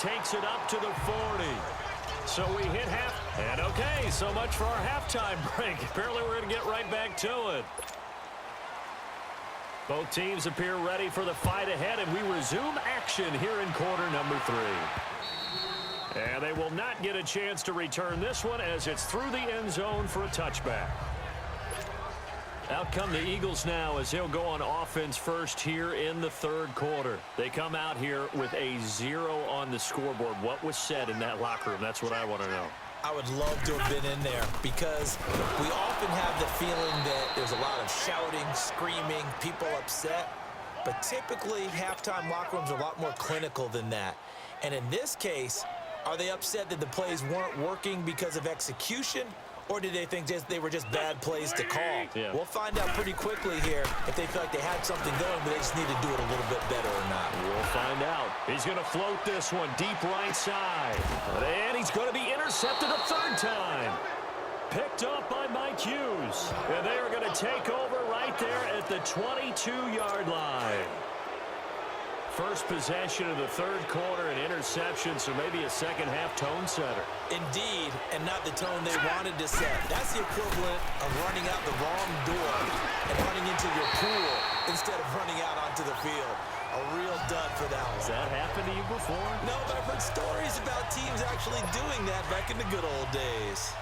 takes it up to the 40. So we hit half. And okay, so much for our halftime break. Apparently we're going to get right back to it. Both teams appear ready for the fight ahead, and we resume action here in quarter number 3. And they will not get a chance to return this one as it's through the end zone for a touchback. Out come the Eagles now as they'll go on offense first here in the third quarter. They come out here with a 0 on the scoreboard. What was said in that locker room? That's what I want to know. I would love to have been in there because we often have the feeling that there's a lot of shouting, screaming, people upset. But typically, halftime locker rooms are a lot more clinical than that. And in this case, are they upset that the plays weren't working because of execution? Or did they think they were just bad plays to call? Yeah. We'll find out pretty quickly here if they feel like they had something going, but they just need to do it a little bit better or not. We'll find out. He's going to float this one deep right side. And he's going to be intercepted a third time. Picked up by Mike Hughes. And they are going to take over right there at the 22-yard line. First possession of the third quarter, an interception, so maybe a second-half tone setter. Indeed, and not the tone they wanted to set. That's the equivalent of running out the wrong door and running into your pool instead of running out onto the field. A real dud for that one. Has that happened to you before? No, but I've heard stories about teams actually doing that back in the good old days.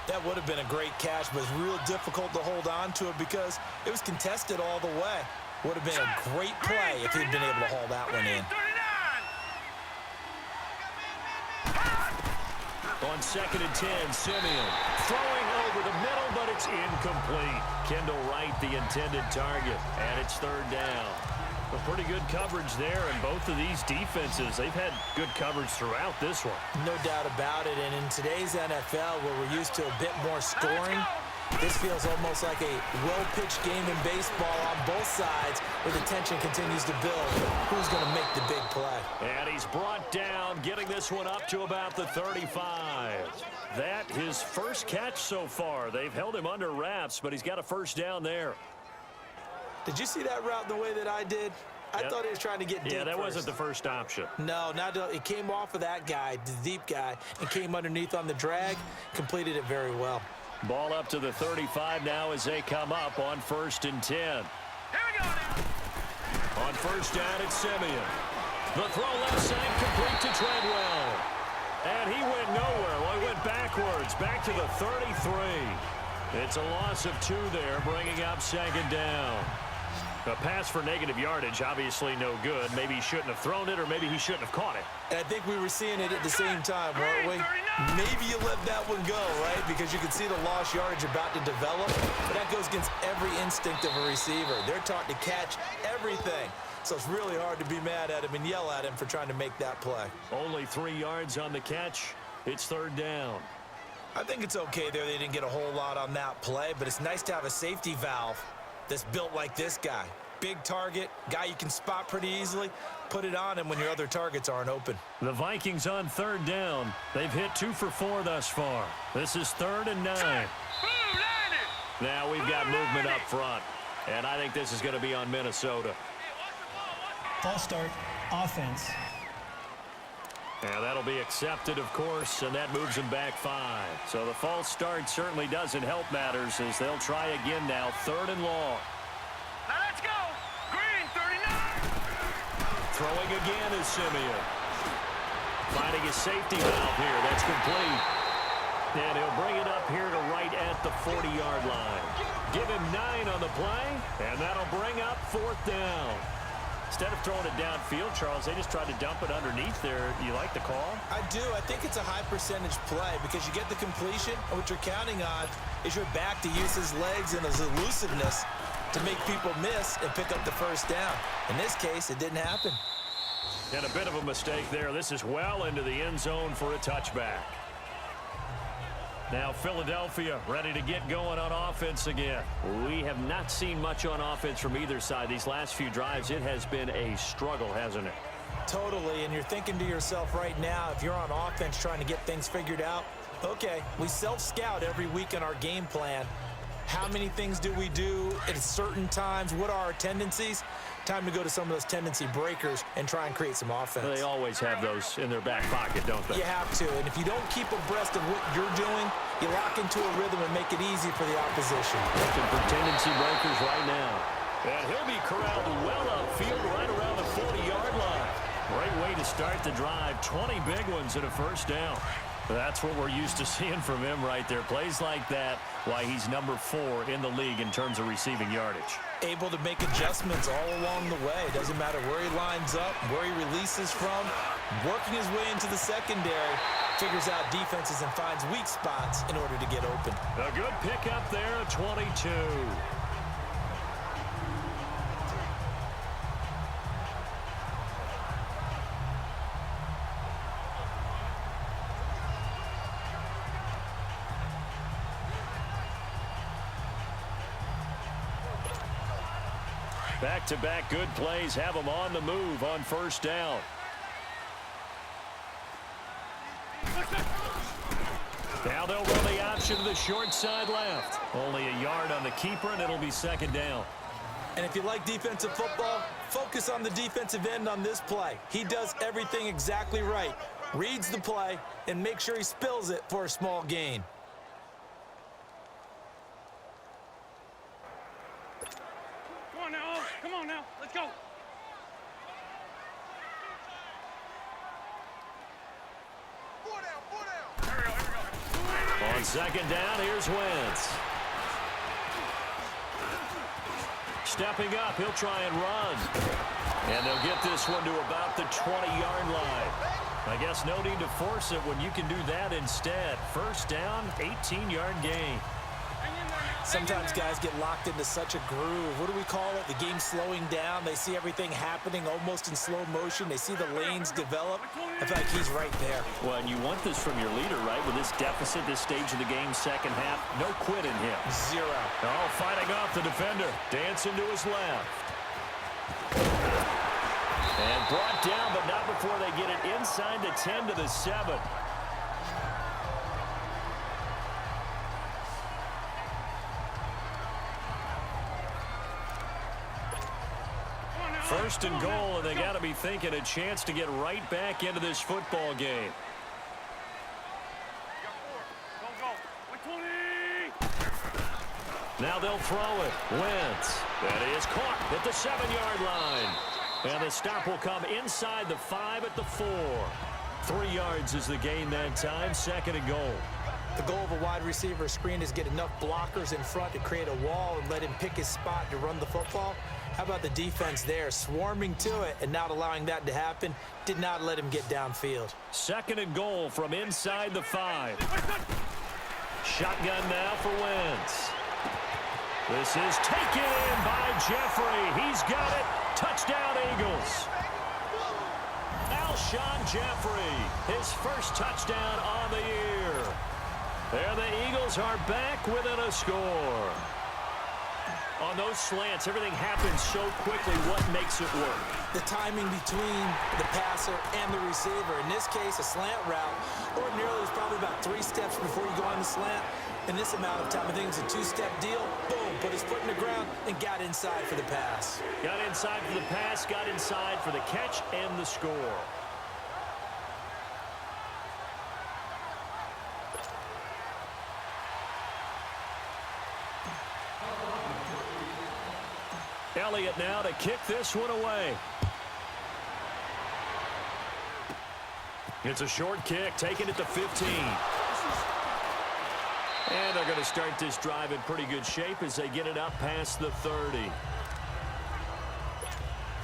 That would have been a great catch, but it's real difficult to hold on to it because it was contested all the way. Would have been a great play if he'd been able to haul that one in. On 2nd and 10, Simeon throwing over the middle, but it's incomplete. Kendall Wright, the intended target, and it's third down. A pretty good coverage there, and both of these defenses, they've had good coverage throughout this one. No doubt about it, and in today's NFL, where we're used to a bit more scoring, this feels almost like a well-pitched game in baseball on both sides where the tension continues to build. Who's going to make the big play? And he's brought down, getting this one up to about the 35. That his first catch so far. They've held him under wraps, but he's got a first down there. Did you see that route the way that I did? I thought he was trying to get deep. Yeah, that wasn't the first option. No, it came off of that guy, the deep guy, and came underneath on the drag, completed it very well. Ball up to the 35 now as they come up on 1st and 10. Here we go. On first down, it's Simeon. The throw left side complete to Treadwell. And he went nowhere. Well, he went backwards, back to the 33. It's a loss of 2 there, bringing up 2nd down. A pass for negative yardage, obviously no good. Maybe he shouldn't have thrown it, or maybe he shouldn't have caught it. And I think we were seeing it at the same time, weren't we? Maybe you let that one go, right? Because you can see the lost yardage about to develop. But that goes against every instinct of a receiver. They're taught to catch everything. So it's really hard to be mad at him and yell at him for trying to make that play. Only 3 yards on the catch. It's 3rd down. I think it's okay there. They didn't get a whole lot on that play, but it's nice to have a safety valve that's built like this guy. Big target, guy you can spot pretty easily. Put it on him when your other targets aren't open. The Vikings on 3rd down. They've hit 2 for 4 thus far. This is 3rd and 9. Now we've got movement up front, and I think this is going to be on Minnesota. False start, offense. Yeah, that'll be accepted, of course, and that moves them back 5. So the false start certainly doesn't help matters as they'll try again now, 3rd and long. Now let's go. Green, 39. Throwing again is Simeon. Finding his safety valve here. That's complete. And he'll bring it up here to right at the 40-yard line. Give him 9 on the play, and that'll bring up 4th down. Instead of throwing it downfield, Charles, they just tried to dump it underneath there. You like the call? I do. I think it's a high percentage play because you get the completion, and what you're counting on is your back to use his legs and his elusiveness to make people miss and pick up the first down. In this case, it didn't happen. And a bit of a mistake there. This is well into the end zone for a touchback. Now Philadelphia ready to get going on offense again. We have not seen much on offense from either side. These last few drives, it has been a struggle, hasn't it? Totally, and you're thinking to yourself right now, if you're on offense trying to get things figured out, okay, we self-scout every week in our game plan, How many things do we do at certain times? What are our tendencies? Time to go to some of those tendency breakers and try and create some offense. They always have those in their back pocket, don't they? You have to, and if you don't keep abreast of what you're doing, you lock into a rhythm and make it easy for the opposition. Looking for tendency breakers right now. And he'll be corralled well upfield right around the 40-yard line. Great way to start the drive. 20 big ones and a first down. That's what we're used to seeing from him right there. Plays like that, why he's number 4 in the league in terms of receiving yardage. Able to make adjustments all along the way. Doesn't matter where he lines up, where he releases from. Working his way into the secondary. Figures out defenses and finds weak spots in order to get open. A good pickup there at 22. Back-to-back good plays have them on the move on first down. Now they'll run the option to the short side left. Only a yard on the keeper, and it'll be second down. And if you like defensive football, focus on the defensive end on this play. He does everything exactly right. Reads the play and makes sure he spills it for a small gain. Come on now. Let's go. Four down. Here we go. On second down, here's Wentz. Stepping up, he'll try and run. And they'll get this one to about the 20-yard line. I guess no need to force it when you can do that instead. First down, 18-yard gain. Sometimes guys get locked into such a groove. What do we call it? The game slowing down. They see everything happening almost in slow motion. They see the lanes develop. I feel like he's right there. Well, and you want this from your leader, right? With this deficit, this stage of the game, second half, no quit in him. Zero. Oh, fighting off the defender. Dancing to his left. And brought down, but not before they get it inside the 10 to the 7. First and goal, and they got to be thinking a chance to get right back into this football game. Now they'll throw it. Wentz. That is caught at the 7-yard line. And the stop will come inside the 5 at the 4. 3 yards is the gain that time. Second and goal. The goal of a wide receiver screen is get enough blockers in front to create a wall and let him pick his spot to run the football. How about the defense there, swarming to it and not allowing that to happen? Did not let him get downfield. Second and goal from inside the 5. Shotgun now for Wentz. This is taken in by Jeffrey. He's got it. Touchdown, Eagles. Alshon Jeffrey, his first touchdown on the year. There the Eagles are back within a score. On those slants, everything happens so quickly. What makes it work? The timing between the passer and the receiver. In this case, a slant route. Ordinarily, it's probably about 3 steps before you go on the slant. In this amount of time, I think it's a 2-step deal. Boom, put his foot in the ground and got inside for the pass. Got inside for the pass, got inside for the catch and the score. Elliott now to kick this one away. It's a short kick, taking it to 15. And they're going to start this drive in pretty good shape as they get it up past the 30.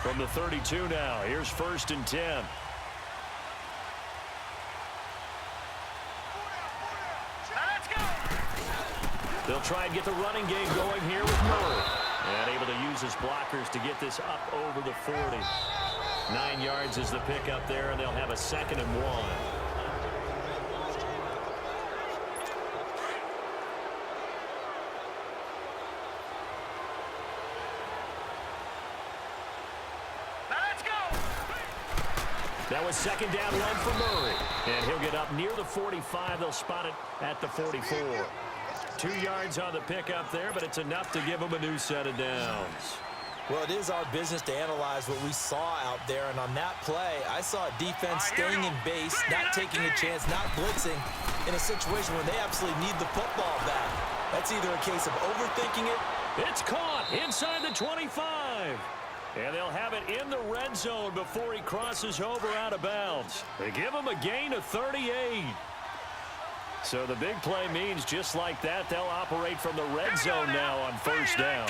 From the 32 now, here's first and 10. They'll try and get the running game going here with Murray. And able to use his blockers to get this up over the 40. 9 yards is the pickup there, and they'll have a second and 1. That was second down run for Murray. And he'll get up near the 45. They'll spot it at the 44. 2 yards on the pickup there, but it's enough to give them a new set of downs. Well, it is our business to analyze what we saw out there, and on that play, I saw a defense staying in base, not taking a chance, not blitzing in a situation where they absolutely need the football back. That's either a case of overthinking it. It's caught inside the 25. And they'll have it in the red zone before he crosses over out of bounds. They give him a gain of 38. So the big play means just like that, they'll operate from the red zone now on first down.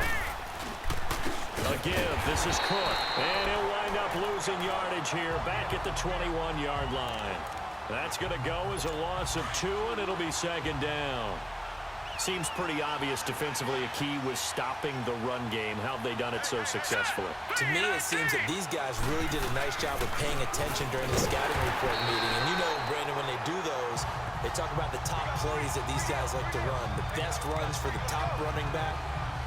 A give. This is Cook. And he'll wind up losing yardage here back at the 21-yard line. That's going to go as a loss of 2, and it'll be second down. Seems pretty obvious defensively a key was stopping the run game. How have they done it so successfully? To me, it seems that these guys really did a nice job of paying attention during the scouting report meeting. And you know, Brandon, when they do those, they talk about the top plays that these guys like to run. The best runs for the top running back.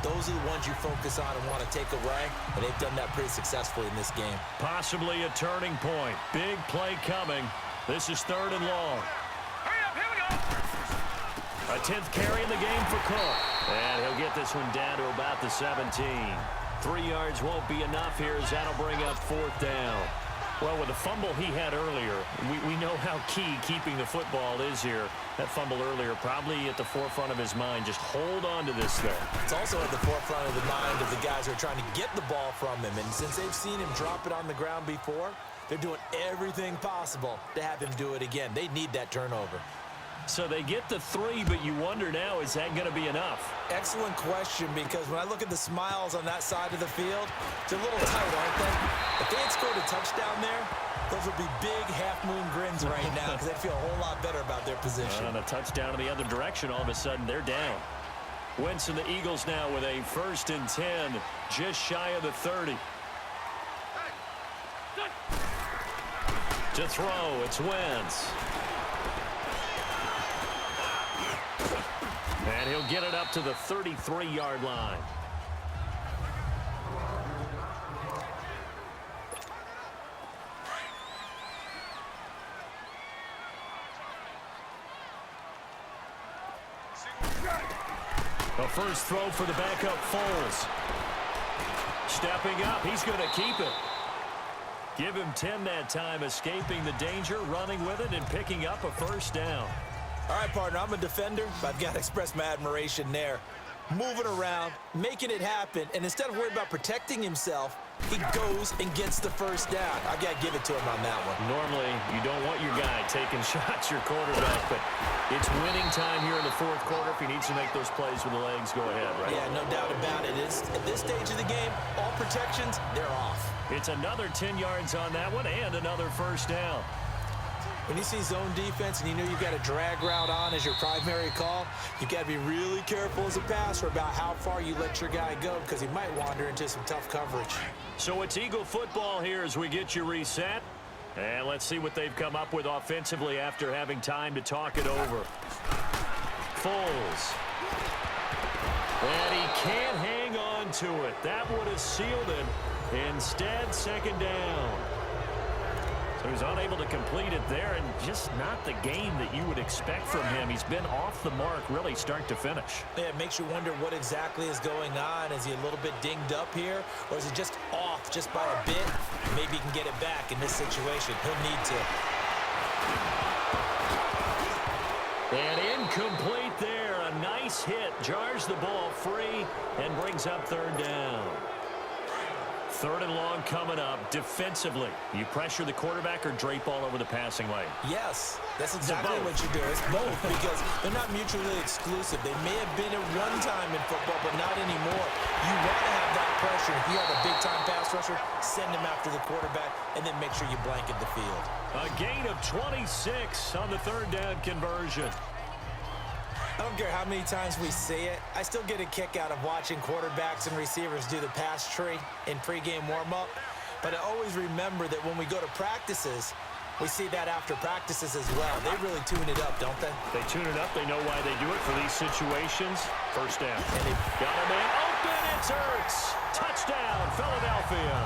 Those are the ones you focus on and want to take away, and they've done that pretty successfully in this game. Possibly a turning point. Big play coming. This is 3rd and long. Hurry up, here we go. A 10th carry in the game for Cook. And he'll get this one down to about the 17. 3 yards won't be enough here as that'll bring up 4th down. Well, with the fumble he had earlier, we know how key keeping the football is here. That fumble earlier probably at the forefront of his mind. Just hold on to this thing. It's also at the forefront of the mind of the guys who are trying to get the ball from him. And since they've seen him drop it on the ground before, they're doing everything possible to have him do it again. They need that turnover. So they get the 3, but you wonder now, is that going to be enough? Excellent question, because when I look at the smiles on that side of the field, they're a little tight, aren't they? If they had scored a touchdown there, those would be big half-moon grins right now because they'd feel a whole lot better about their position. On a touchdown in the other direction, all of a sudden they're down. Wentz and the Eagles now with a 1st and 10, just shy of the 30. To throw, it's Wentz. And he'll get it up to the 33-yard line. The first throw for the backup, Foles. Stepping up, he's going to keep it. Give him 10 that time, escaping the danger, running with it, and picking up a first down. All right, partner, I'm a defender, but I've got to express my admiration there. Moving around, making it happen, and instead of worrying about protecting himself, he goes and gets the first down. I've got to give it to him on that one. Normally, you don't want your guy taking shots, your quarterback, but it's winning time here in the 4th quarter. If he needs to make those plays with the legs, go ahead, right? Yeah, no doubt about it. At this stage of the game, all protections, they're off. It's another 10 yards on that one and another first down. When you see zone defense and you know you've got a drag route on as your primary call, you've got to be really careful as a passer about how far you let your guy go because he might wander into some tough coverage. So it's Eagle football here as we get you reset. And let's see what they've come up with offensively after having time to talk it over. Foles. And he can't hang on to it. That would have sealed it. Instead, 2nd down. So he's unable to complete it there, and just not the game that you would expect from him. He's been off the mark really start to finish. Yeah, it makes you wonder what exactly is going on. Is he a little bit dinged up here, or is he just off just by a bit? Maybe he can get it back in this situation. He'll need to. And incomplete there. A nice hit. Jars the ball free and brings up 3rd down. 3rd and long coming up. Defensively, you pressure the quarterback or drape all over the passing lane? Yes, that's exactly both. what you do. It's both because they're not mutually exclusive. They may have been at one time in football, but not anymore. You want to have that pressure. If you have a big-time pass rusher, send him after the quarterback, and then make sure you blanket the field. A gain of 26 on the 3rd down conversion. I don't care how many times we see it. I still get a kick out of watching quarterbacks and receivers do the pass tree in pregame warm-up. But I always remember that when we go to practices, we see that after practices as well. They really tune it up, don't they? They tune it up. They know why they do it for these situations. First down. And they got him in. Open. It's Ertz. Touchdown, Philadelphia.